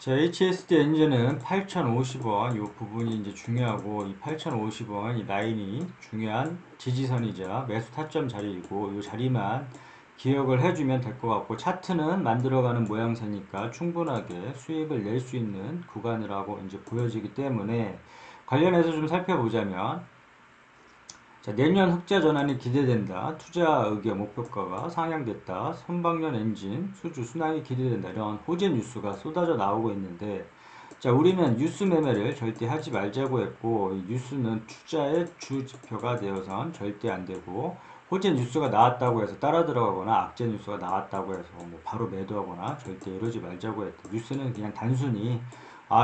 자, HSD 엔진은 8,050원 이 부분이 이제 중요하고, 이 8,050원 이 라인이 중요한 지지선이자 매수 타점 자리이고, 이 자리만 기억을 해주면 될 것 같고, 차트는 만들어가는 모양새니까 충분하게 수익을 낼 수 있는 구간이라고 이제 보여지기 때문에 관련해서 좀 살펴보자면, 자, 내년 흑자 전환이 기대된다. 투자 의견 목표가가 상향됐다. 선박년 엔진 수주 순항이 기대된다. 이런 호재 뉴스가 쏟아져 나오고 있는데, 자, 우리는 뉴스 매매를 절대 하지 말자고 했고, 이 뉴스는 투자의 주 지표가 되어선 절대 안 되고, 호재 뉴스가 나왔다고 해서 따라 들어가거나 악재 뉴스가 나왔다고 해서 뭐 바로 매도하거나 절대 이러지 말자고 했다. 뉴스는 그냥 단순히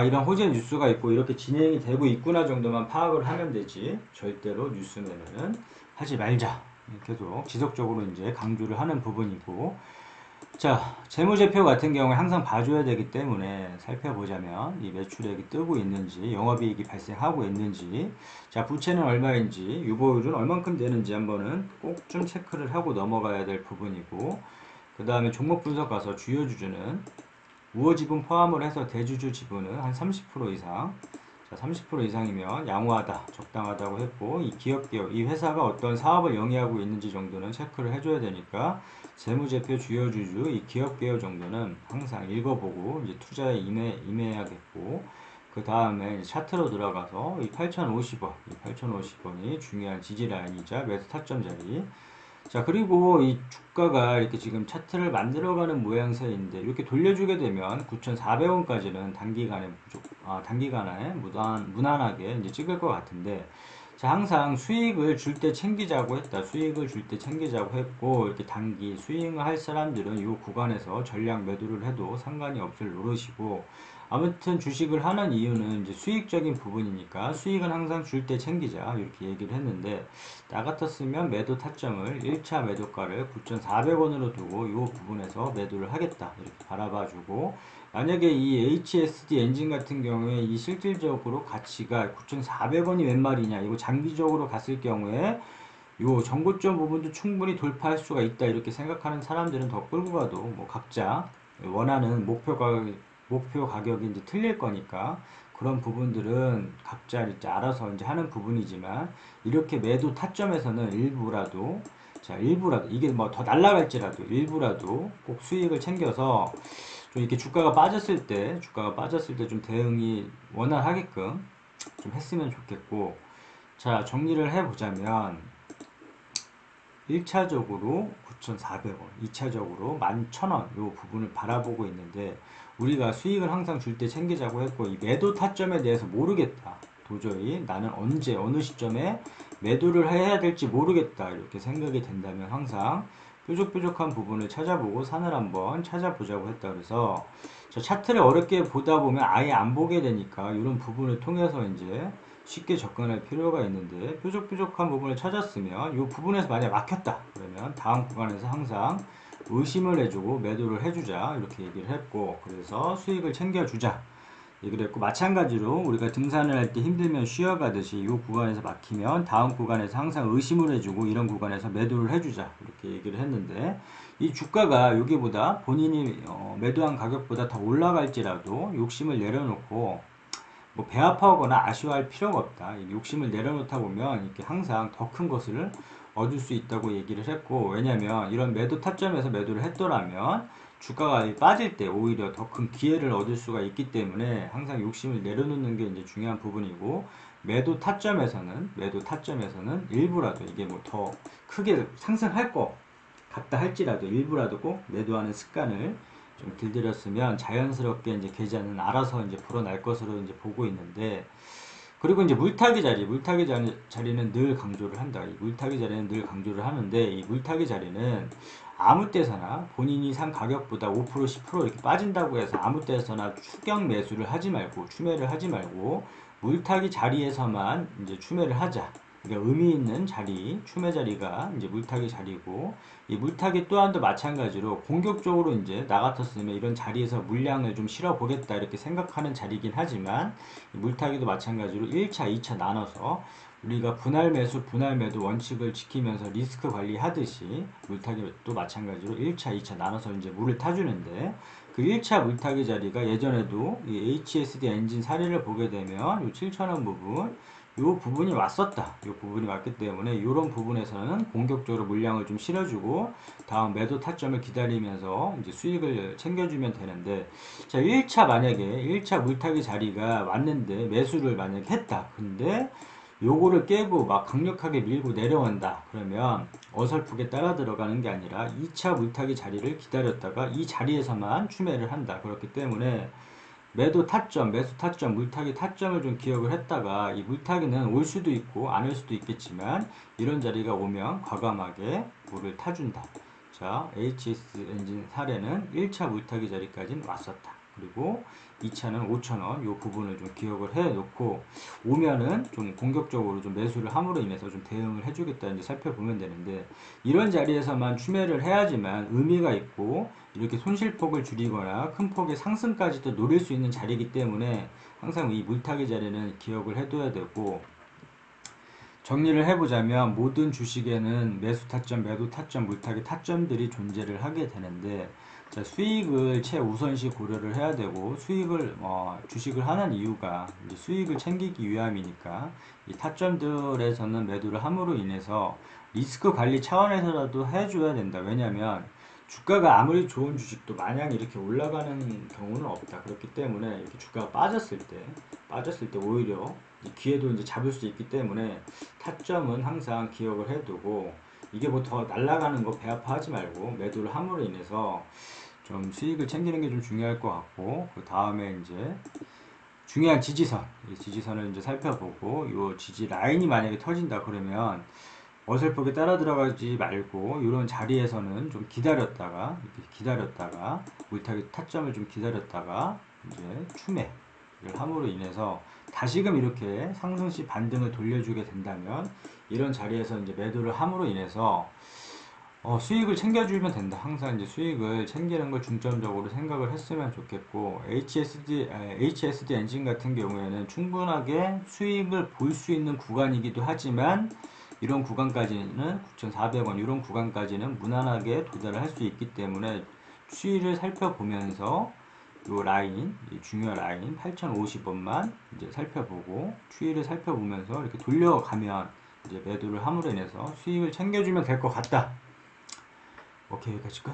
이런 호재 뉴스가 있고 이렇게 진행이 되고 있구나 정도만 파악을 하면 되지, 절대로 뉴스 매매는 하지 말자. 계속 지속적으로 이제 강조를 하는 부분이고, 자, 재무제표 같은 경우에 항상 봐줘야 되기 때문에 살펴보자면 이 매출액이 뜨고 있는지, 영업이익이 발생하고 있는지, 자, 부채는 얼마인지, 유보율은 얼만큼 되는지 한번은 꼭 좀 체크를 하고 넘어가야 될 부분이고, 그 다음에 종목 분석 가서 주요 주주는 우호 지분 포함을 해서 대주주 지분은 한 30% 이상, 자, 30% 이상이면 양호하다, 적당하다고 했고, 이 기업 개요, 이 회사가 어떤 사업을 영위하고 있는지 정도는 체크를 해줘야 되니까, 재무제표 주요 주주, 이 기업 개요 정도는 항상 읽어보고 이제 투자에 임해야겠고, 그 다음에 차트로 들어가서 이 8,050원, 이 8,050원이 중요한 지지라인이자 매수 타점 자리. 자, 그리고 이 주가가 이렇게 지금 차트를 만들어가는 모양새인데, 이렇게 돌려주게 되면 9,400원까지는 단기간에 무난하게 이제 찍을 것 같은데, 자, 항상 수익을 줄 때 챙기자고 했다. 수익을 줄 때 챙기자고 했고, 이렇게 단기 스윙을 할 사람들은 이 구간에서 전량 매도를 해도 상관이 없을 노릇이고, 아무튼 주식을 하는 이유는 이제 수익적인 부분이니까 수익은 항상 줄 때 챙기자, 이렇게 얘기를 했는데, 나 같았으면 매도 타점을 1차 매도가를 9,400원으로 두고 이 부분에서 매도를 하겠다, 이렇게 바라봐주고, 만약에 이 HSD 엔진 같은 경우에 이 실질적으로 가치가 9,400원이 웬 말이냐, 이거 장기적으로 갔을 경우에 요 전고점 부분도 충분히 돌파할 수가 있다, 이렇게 생각하는 사람들은 더 끌고 가도 뭐 각자 원하는 목표 가격이 이제 틀릴 거니까, 그런 부분들은 각자 이제 알아서 이제 하는 부분이지만, 이렇게 매도 타점에서는 일부라도, 자, 일부라도 이게 뭐 더 날라갈지라도 일부라도 꼭 수익을 챙겨서 좀 이렇게 주가가 빠졌을 때 좀 대응이 원활하게끔 좀 했으면 좋겠고, 자, 정리를 해보자면 1차적으로 9,400원, 2차적으로 11,000원 요 부분을 바라보고 있는데, 우리가 수익을 항상 줄 때 챙기자고 했고, 이 매도 타점에 대해서 모르겠다, 도저히 나는 언제 어느 시점에 매도를 해야 될지 모르겠다, 이렇게 생각이 된다면 항상 뾰족뾰족한 부분을 찾아보고 산을 한번 찾아보자고 했다. 그래서 저 차트를 어렵게 보다 보면 아예 안 보게 되니까 이런 부분을 통해서 이제 쉽게 접근할 필요가 있는데, 뾰족뾰족한 부분을 찾았으면 이 부분에서 만약 막혔다 그러면 다음 구간에서 항상 의심을 해주고 매도를 해주자, 이렇게 얘기를 했고, 그래서 수익을 챙겨주자 얘기를 했고, 마찬가지로 우리가 등산을 할 때 힘들면 쉬어가듯이 이 구간에서 막히면 다음 구간에서 항상 의심을 해주고 이런 구간에서 매도를 해주자, 이렇게 얘기를 했는데, 이 주가가 여기보다 본인이 매도한 가격보다 더 올라갈지라도 욕심을 내려놓고 뭐 배 아파하거나 아쉬워할 필요가 없다. 욕심을 내려놓다 보면 이렇게 항상 더 큰 것을 얻을 수 있다고 얘기를 했고, 왜냐면 이런 매도 타점에서 매도를 했더라면 주가가 빠질 때 오히려 더 큰 기회를 얻을 수가 있기 때문에 항상 욕심을 내려놓는 게 이제 중요한 부분이고, 매도 타점에서는 일부라도 이게 뭐 더 크게 상승할 것 같다 할지라도 일부라도 꼭 매도하는 습관을 좀 길들였으면 자연스럽게 이제 계좌는 알아서 이제 불어날 것으로 이제 보고 있는데, 그리고 이제 자리는 늘 강조를 한다. 이 물타기 자리는 늘 강조를 하는데, 이 물타기 자리는 아무 때서나 본인이 산 가격보다 5% 10% 이렇게 빠진다고 해서 아무 때서나 추매를 하지 말고 물타기 자리에서만 이제 추매를 하자. 그러니까 의미 있는 자리, 추매 자리가 이제 물타기 자리고, 이 물타기 또한도 마찬가지로 공격적으로 이제 나 같았으면 이런 자리에서 물량을 좀 실어 보겠다, 이렇게 생각하는 자리긴 하지만, 이 물타기도 마찬가지로 1차, 2차 나눠서 우리가 분할 매수, 분할 매도 원칙을 지키면서 리스크 관리하듯이 물타기도 마찬가지로 1차, 2차 나눠서 이제 물을 타주는데, 그 1차 물타기 자리가 예전에도 이 HSD 엔진 사례를 보게 되면 이 7,000원 부분, 이 부분이 왔었다. 이 부분이 왔기 때문에 이런 부분에서는 공격적으로 물량을 좀 실어주고 다음 매도 타점을 기다리면서 이제 수익을 챙겨주면 되는데, 자, 1차 만약에 1차 물타기 자리가 왔는데 매수를 만약에 했다. 근데 요거를 깨고 막 강력하게 밀고 내려온다. 그러면 어설프게 따라 들어가는 게 아니라 2차 물타기 자리를 기다렸다가 이 자리에서만 추매를 한다. 그렇기 때문에 매도 타점, 매수 타점, 물타기 타점을 좀 기억을 했다가 이 물타기는 올 수도 있고 안 올 수도 있겠지만 이런 자리가 오면 과감하게 물을 타준다. 자, HS 엔진 사례는 1차 물타기 자리까지는 왔었다. 그리고 2차는 5,000원 요 부분을 좀 기억을 해 놓고 오면은 좀 공격적으로 좀 매수를 함으로 인해서 좀 대응을 해주겠다 이제 살펴보면 되는데, 이런 자리에서만 추매를 해야지만 의미가 있고 이렇게 손실폭을 줄이거나 큰 폭의 상승까지도 노릴 수 있는 자리이기 때문에 항상 이 물타기 자리는 기억을 해둬야 되고, 정리를 해보자면 모든 주식에는 매수 타점, 매도 타점, 물타기 타점들이 존재를 하게 되는데, 자, 수익을 최우선시 고려를 해야 되고, 수익을 주식을 하는 이유가 이제 수익을 챙기기 위함이니까 이 타점들에서는 매도를 함으로 인해서 리스크 관리 차원에서라도 해줘야 된다. 왜냐면 주가가 아무리 좋은 주식도 마냥 이렇게 올라가는 경우는 없다. 그렇기 때문에 이렇게 주가가 빠졌을 때 오히려 기회도 이제 잡을 수 있기 때문에 타점은 항상 기억을 해두고, 이게 뭐 더 날아가는 거 배 아파하지 말고 매도를 함으로 인해서 좀 수익을 챙기는 게 좀 중요할 것 같고, 그 다음에 이제 중요한 지지선, 이 지지선을 이제 살펴보고 이 지지 라인이 만약에 터진다 그러면 어설프게 따라 들어가지 말고 이런 자리에서는 좀 기다렸다가 이렇게 기다렸다가 물타기 타점을 좀 기다렸다가 이제 추매를 함으로 인해서 다시금 이렇게 상승시 반등을 돌려주게 된다면 이런 자리에서 이제 매도를 함으로 인해서 수익을 챙겨주면 된다. 항상 이제 수익을 챙기는 걸 중점적으로 생각을 했으면 좋겠고, HSD 엔진 같은 경우에는 충분하게 수익을 볼 수 있는 구간이기도 하지만 이런 구간까지는 9,400원 이런 구간까지는 무난하게 도달을 할 수 있기 때문에 추이를 살펴보면서 요 라인, 이 중요한 라인 8,050원만 이제 살펴보고 추이를 살펴보면서 이렇게 돌려가면 이제 매도를 함으로 인해서 수익을 챙겨주면 될 것 같다. 오케이, 여기까지 끝.